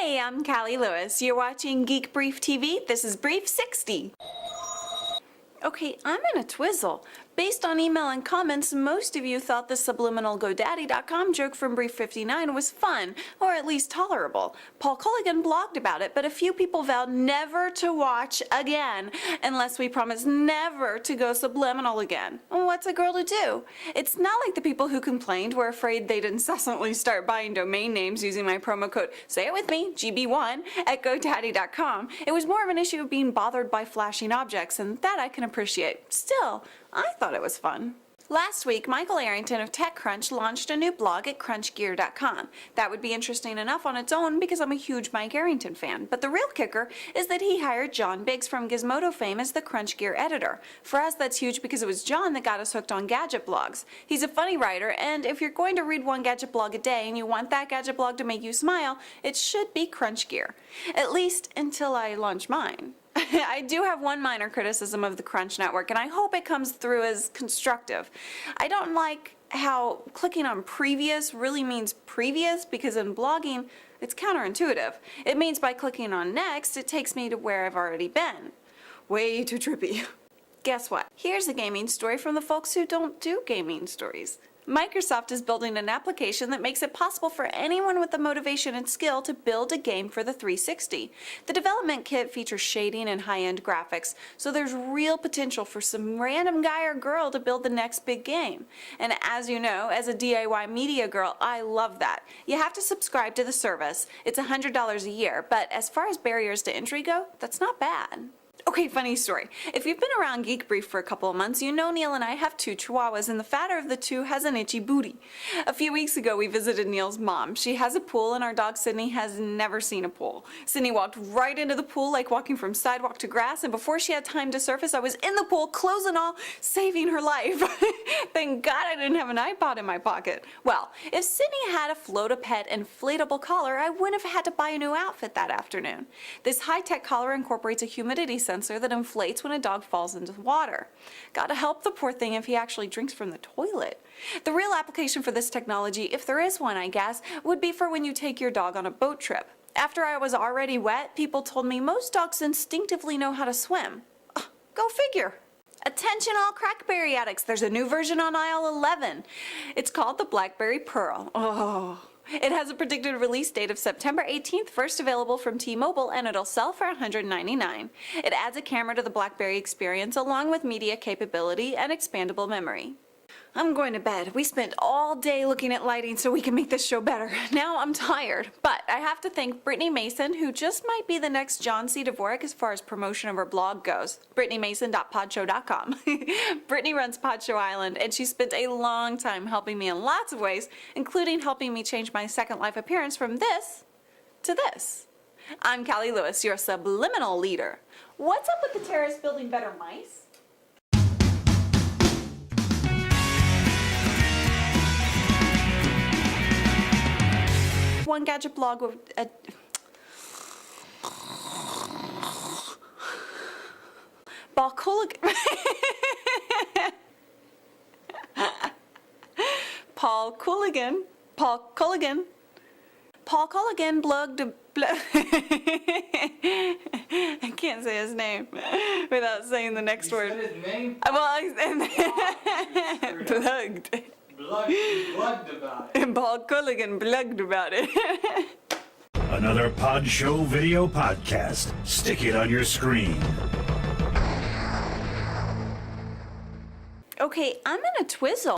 Hey, I'm Callie Lewis. You're watching Geek Brief TV. This is Brief 60. Okay, I'm in a twizzle. Based on email and comments, most of you thought the subliminal GoDaddy.com joke from Brief 59 was fun, or at least tolerable. Paul Culligan blogged about it, but a few people vowed never to watch again, unless we promise never to go subliminal again. What's a girl to do? It's not like the people who complained were afraid they'd incessantly start buying domain names using my promo code, say it with me, GB1, at GoDaddy.com. It was more of an issue of being bothered by flashing objects, and that I can appreciate. Still, I thought it was fun. Last week, Michael Arrington of TechCrunch launched a new blog at CrunchGear.com. That would be interesting enough on its own because I'm a huge Mike Arrington fan, but the real kicker is that he hired John Biggs from Gizmodo fame as the CrunchGear editor. For us, that's huge because it was John that got us hooked on gadget blogs. He's a funny writer, and if you're going to read one gadget blog a day and you want that gadget blog to make you smile, it should be CrunchGear. At least until I launch mine. I do have one minor criticism of the Crunch Network, and I hope it comes through as constructive. I don't like how clicking on previous really means previous, because in blogging, it's counterintuitive. It means by clicking on next, it takes me to where I've already been. Way too trippy. Guess what? Here's a gaming story from the folks who don't do gaming stories. Microsoft is building an application that makes it possible for anyone with the motivation and skill to build a game for the 360. The development kit features shading and high-end graphics, so there's real potential for some random guy or girl to build the next big game. And as you know, as a DIY media girl, I love that. You have to subscribe to the service. It's $100 a year, but as far as barriers to entry go, that's not bad. Okay, funny story. If you've been around Geek Brief for a couple of months, you know Neil and I have two chihuahuas, and the fatter of the two has an itchy booty. A few weeks ago, we visited Neil's mom. She has a pool, and our dog Sydney has never seen a pool. Sydney walked right into the pool like walking from sidewalk to grass, and before she had time to surface, I was in the pool, clothes and all, saving her life. Thank God I didn't have an iPod in my pocket. Well, if Sydney had a Float-A-Pet inflatable collar, I wouldn't have had to buy a new outfit that afternoon. This high-tech collar incorporates a humidity sensor that inflates when a dog falls into the water. Gotta help the poor thing if he actually drinks from the toilet. The real application for this technology, if there is one I guess, would be for when you take your dog on a boat trip. After I was already wet, people told me most dogs instinctively know how to swim. Go figure. Attention all crackberry addicts, there's a new version on aisle 11. It's called the Blackberry Pearl. It has a predicted release date of September 18th, first available from T-Mobile, and it'll sell for $199. It adds a camera to the Blackberry experience along with media capability and expandable memory. I'm going to bed. We spent all day looking at lighting so we can make this show better. Now I'm tired, but I have to thank Brittany Mason, who just might be the next John C. Dvorak as far as promotion of her blog goes. BrittanyMason.podshow.com. Brittany runs Podshow Island, and she spent a long time helping me in lots of ways, including helping me change my Second Life appearance from this to this. I'm Callie Lewis, your subliminal leader. What's up with the terrorists building better mice? One gadget blog with Paul Culligan. Paul Culligan blogged. I can't say his name without saying the next word. Said his name? Plugged. Blogged about it. Paul Culligan blogged about it. Another Pod Show video podcast. Stick it on your screen. Okay, I'm in a twizzle.